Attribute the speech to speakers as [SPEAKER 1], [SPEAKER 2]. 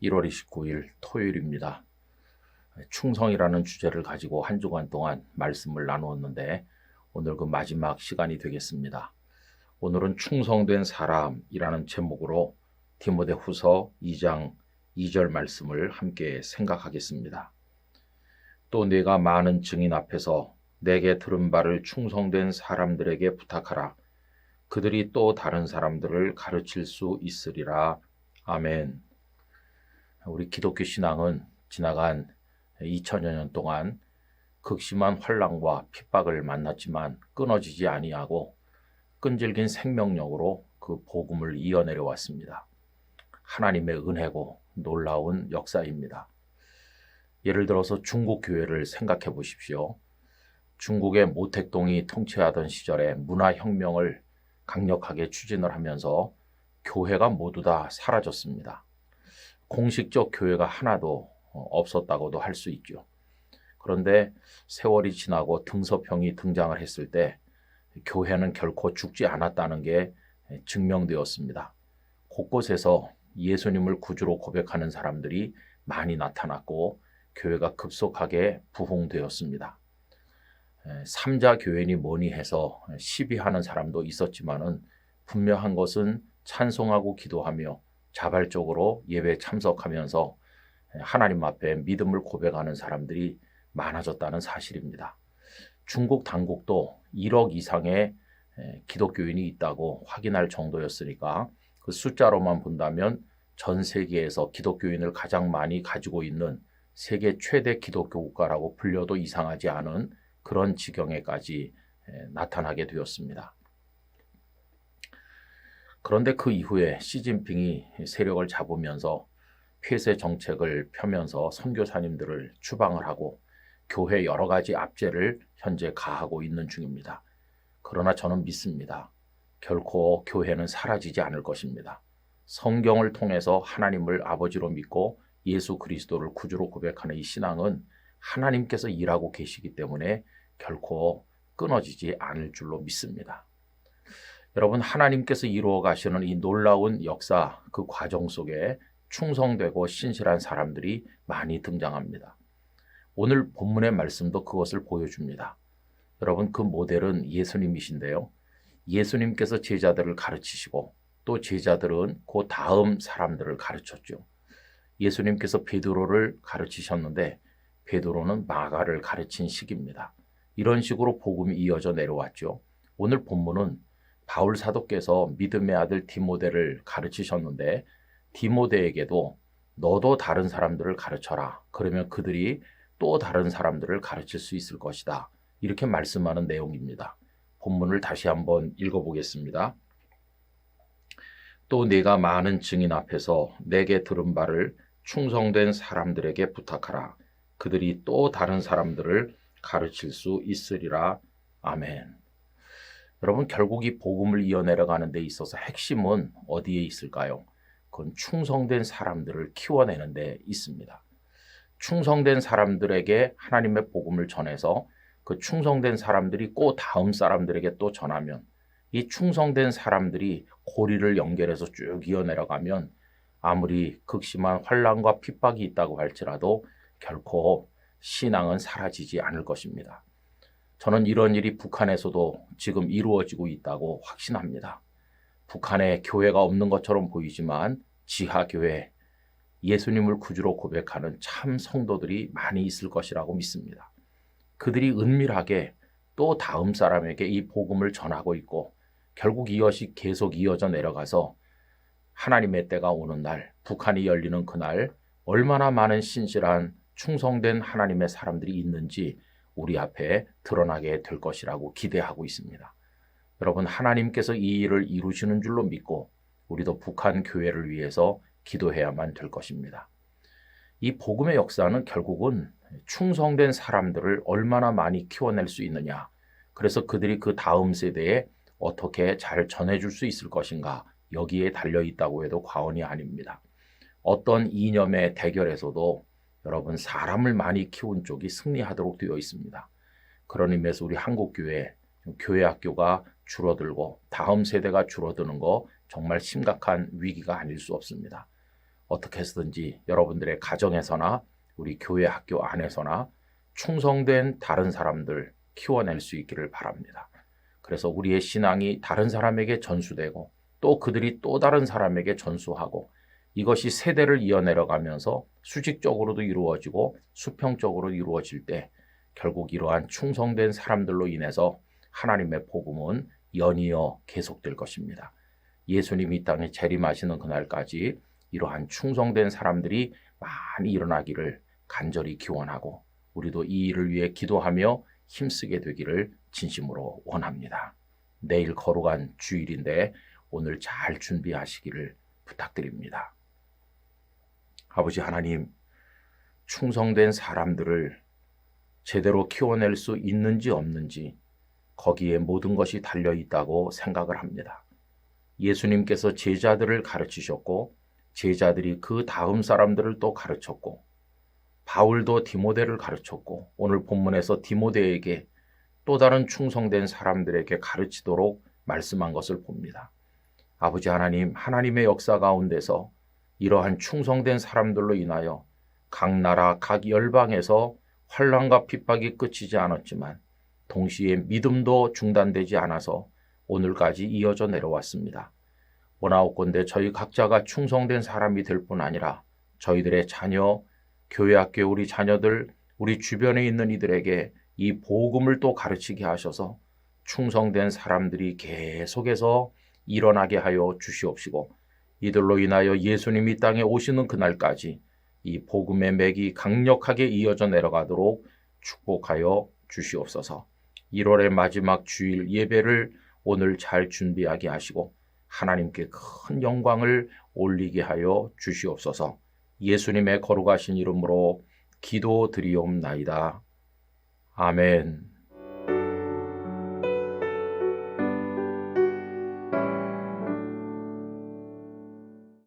[SPEAKER 1] 1월 29일 토요일입니다. 충성이라는 주제를 가지고 한 주간 동안 말씀을 나누었는데 오늘 그 마지막 시간이 되겠습니다. 오늘은 충성된 사람이라는 제목으로 디모데후서 2장 2절 말씀을 함께 생각하겠습니다. 또 내가 많은 증인 앞에서 내게 들은 바를 충성된 사람들에게 부탁하라. 그들이 또 다른 사람들을 가르칠 수 있으리라. 아멘. 우리 기독교 신앙은 지나간 2000여 년 동안 극심한 환난과 핍박을 만났지만 끊어지지 아니하고 끈질긴 생명력으로 그 복음을 이어내려 왔습니다. 하나님의 은혜고 놀라운 역사입니다. 예를 들어서 중국 교회를 생각해 보십시오. 중국의 모택동이 통치하던 시절에 문화혁명을 강력하게 추진을 하면서 교회가 모두 다 사라졌습니다. 공식적 교회가 하나도 없었다고도 할 수 있죠. 그런데 세월이 지나고 등서평이 등장을 했을 때 교회는 결코 죽지 않았다는 게 증명되었습니다. 곳곳에서 예수님을 구주로 고백하는 사람들이 많이 나타났고 교회가 급속하게 부흥되었습니다. 삼자 교회니 뭐니 해서 시비하는 사람도 있었지만은 분명한 것은 찬송하고 기도하며 자발적으로 예배에 참석하면서 하나님 앞에 믿음을 고백하는 사람들이 많아졌다는 사실입니다. 중국 당국도 1억 이상의 기독교인이 있다고 확인할 정도였으니까 그 숫자로만 본다면 전 세계에서 기독교인을 가장 많이 가지고 있는 세계 최대 기독교 국가라고 불려도 이상하지 않은 그런 지경에까지 나타나게 되었습니다. 그런데 그 이후에 시진핑이 세력을 잡으면서 폐쇄 정책을 펴면서 선교사님들을 추방을 하고 교회 여러 가지 압제를 현재 가하고 있는 중입니다. 그러나 저는 믿습니다. 결코 교회는 사라지지 않을 것입니다. 성경을 통해서 하나님을 아버지로 믿고 예수 그리스도를 구주로 고백하는 이 신앙은 하나님께서 일하고 계시기 때문에 결코 끊어지지 않을 줄로 믿습니다. 여러분, 하나님께서 이루어 가시는 이 놀라운 역사, 그 과정 속에 충성되고 신실한 사람들이 많이 등장합니다. 오늘 본문의 말씀도 그것을 보여줍니다. 여러분, 그 모델은 예수님이신데요. 예수님께서 제자들을 가르치시고 또 제자들은 그 다음 사람들을 가르쳤죠. 예수님께서 베드로를 가르치셨는데 베드로는 마가를 가르친 시기입니다. 이런 식으로 복음이 이어져 내려왔죠. 오늘 본문은 바울 사도께서 믿음의 아들 디모데를 가르치셨는데 디모데에게도 너도 다른 사람들을 가르쳐라. 그러면 그들이 또 다른 사람들을 가르칠 수 있을 것이다. 이렇게 말씀하는 내용입니다. 본문을 다시 한번 읽어보겠습니다. 또 내가 많은 증인 앞에서 내게 들은 바를 충성된 사람들에게 부탁하라. 그들이 또 다른 사람들을 가르칠 수 있으리라. 아멘. 여러분, 결국 이 복음을 이어내려가는 데 있어서 핵심은 어디에 있을까요? 그건 충성된 사람들을 키워내는 데 있습니다. 충성된 사람들에게 하나님의 복음을 전해서 그 충성된 사람들이 꼭 다음 사람들에게 또 전하면 이 충성된 사람들이 고리를 연결해서 쭉 이어내려가면 아무리 극심한 환난과 핍박이 있다고 할지라도 결코 신앙은 사라지지 않을 것입니다. 저는 이런 일이 북한에서도 지금 이루어지고 있다고 확신합니다. 북한에 교회가 없는 것처럼 보이지만 지하교회, 예수님을 구주로 고백하는 참 성도들이 많이 있을 것이라고 믿습니다. 그들이 은밀하게 또 다음 사람에게 이 복음을 전하고 있고 결국 이것이 계속 이어져 내려가서 하나님의 때가 오는 날, 북한이 열리는 그날 얼마나 많은 신실한 충성된 하나님의 사람들이 있는지 우리 앞에 드러나게 될 것이라고 기대하고 있습니다. 여러분, 하나님께서 이 일을 이루시는 줄로 믿고 우리도 북한 교회를 위해서 기도해야만 될 것입니다. 이 복음의 역사는 결국은 충성된 사람들을 얼마나 많이 키워낼 수 있느냐, 그래서 그들이 그 다음 세대에 어떻게 잘 전해줄 수 있을 것인가, 여기에 달려있다고 해도 과언이 아닙니다. 어떤 이념의 대결에서도 여러분, 사람을 많이 키운 쪽이 승리하도록 되어 있습니다. 그런 의미에서 우리 한국교회, 교회 학교가 줄어들고 다음 세대가 줄어드는 거 정말 심각한 위기가 아닐 수 없습니다. 어떻게 해서든지 여러분들의 가정에서나 우리 교회 학교 안에서나 충성된 다른 사람들 키워낼 수 있기를 바랍니다. 그래서 우리의 신앙이 다른 사람에게 전수되고 또 그들이 또 다른 사람에게 전수하고 이것이 세대를 이어내려가면서 수직적으로도 이루어지고 수평적으로 이루어질 때 결국 이러한 충성된 사람들로 인해서 하나님의 복음은 연이어 계속될 것입니다. 예수님이 이 땅에 재림하시는 그날까지 이러한 충성된 사람들이 많이 일어나기를 간절히 기원하고 우리도 이 일을 위해 기도하며 힘쓰게 되기를 진심으로 원합니다. 내일 거룩한 주일인데 오늘 잘 준비하시기를 부탁드립니다. 아버지 하나님, 충성된 사람들을 제대로 키워낼 수 있는지 없는지 거기에 모든 것이 달려있다고 생각을 합니다. 예수님께서 제자들을 가르치셨고 제자들이 그 다음 사람들을 또 가르쳤고 바울도 디모데를 가르쳤고 오늘 본문에서 디모데에게 또 다른 충성된 사람들에게 가르치도록 말씀한 것을 봅니다. 아버지 하나님, 하나님의 역사 가운데서 이러한 충성된 사람들로 인하여 각 나라, 각 열방에서 환난과 핍박이 끝이지 않았지만 동시에 믿음도 중단되지 않아서 오늘까지 이어져 내려왔습니다. 원하옵건대 저희 각자가 충성된 사람이 될 뿐 아니라 저희들의 자녀, 교회 학교 우리 자녀들, 우리 주변에 있는 이들에게 이 복음을 또 가르치게 하셔서 충성된 사람들이 계속해서 일어나게 하여 주시옵시고 이들로 인하여 예수님이 땅에 오시는 그날까지 이 복음의 맥이 강력하게 이어져 내려가도록 축복하여 주시옵소서. 1월의 마지막 주일 예배를 오늘 잘 준비하게 하시고 하나님께 큰 영광을 올리게 하여 주시옵소서. 예수님의 거룩하신 이름으로 기도드리옵나이다. 아멘.